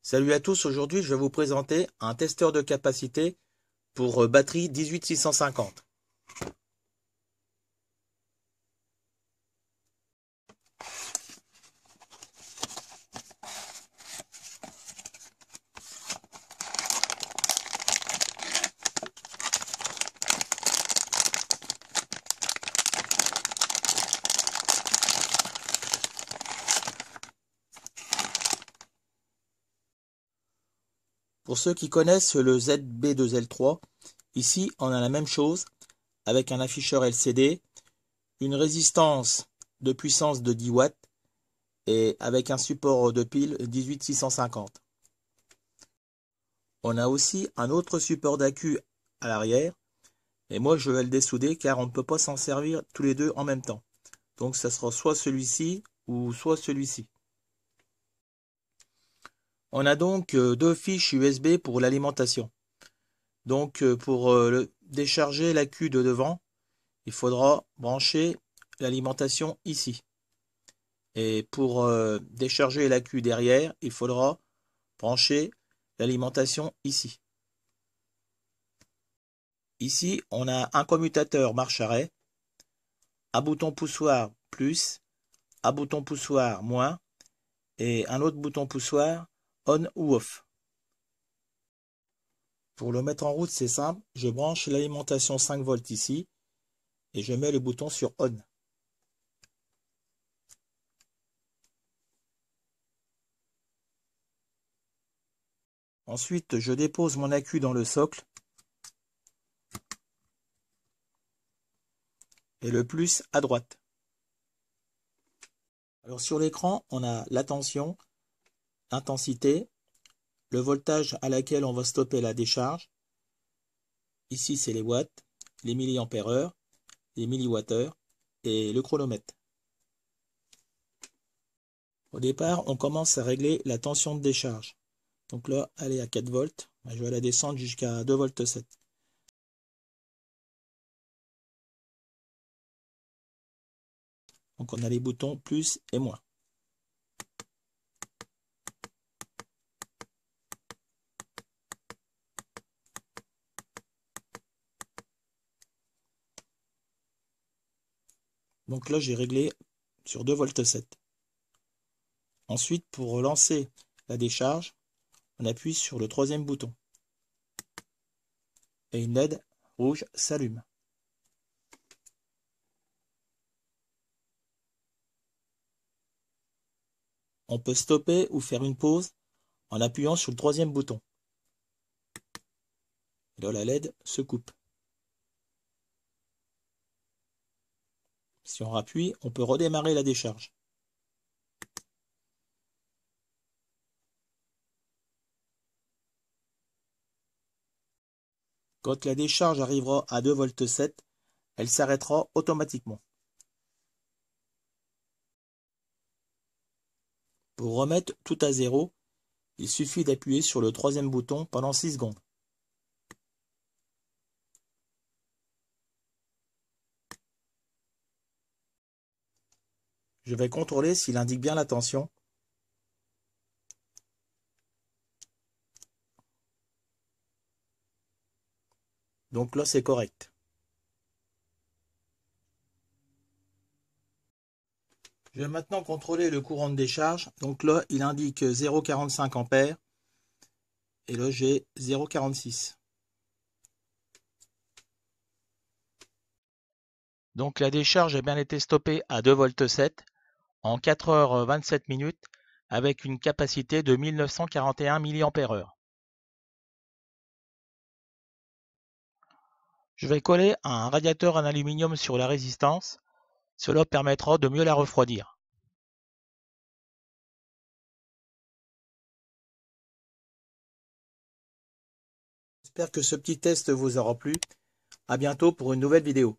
Salut à tous, aujourd'hui je vais vous présenter un testeur de capacité pour batterie 18650. Pour ceux qui connaissent le ZB2L3, ici on a la même chose avec un afficheur LCD, une résistance de puissance de 10 watts et avec un support de pile 18650. On a aussi un autre support d'accu à l'arrière, et moi je vais le dessouder car on ne peut pas s'en servir tous les deux en même temps. Donc ça sera soit celui-ci ou soit celui-ci. On a donc deux fiches USB pour l'alimentation. Donc pour décharger l'accu de devant, il faudra brancher l'alimentation ici. Et pour décharger l'accu derrière, il faudra brancher l'alimentation ici. Ici, on a un commutateur marche-arrêt, un bouton poussoir plus, un bouton poussoir moins et un autre bouton poussoir on ou off. Pour le mettre en route, c'est simple, je branche l'alimentation 5 volts ici et je mets le bouton sur on. Ensuite, je dépose mon accu dans le socle et le plus à droite. Alors sur l'écran, on a la tension, l'intensité, le voltage à laquelle on va stopper la décharge. Ici, c'est les watts, les milliampères-heure, les milliwattheures et le chronomètre. Au départ, on commence à régler la tension de décharge. Donc là, elle est à 4 volts. Je vais la descendre jusqu'à 2 volts 7. Donc on a les boutons plus et moins. Donc là, j'ai réglé sur 2 volts 7. Ensuite, pour relancer la décharge, on appuie sur le troisième bouton. Et une LED rouge s'allume. On peut stopper ou faire une pause en appuyant sur le troisième bouton. Et là, la LED se coupe. Si on rappuie, on peut redémarrer la décharge. Quand la décharge arrivera à 2 volts 7, elle s'arrêtera automatiquement. Pour remettre tout à zéro, il suffit d'appuyer sur le troisième bouton pendant 6 secondes. Je vais contrôler s'il indique bien la tension. Donc là, c'est correct. Je vais maintenant contrôler le courant de décharge. Donc là, il indique 0,45 ampères. Et là, j'ai 0,46. Donc la décharge a bien été stoppée à 2 volts 7 en 4h27 minutes avec une capacité de 1941 mAh. Je vais coller un radiateur en aluminium sur la résistance. Cela permettra de mieux la refroidir. J'espère que ce petit test vous aura plu. À bientôt pour une nouvelle vidéo.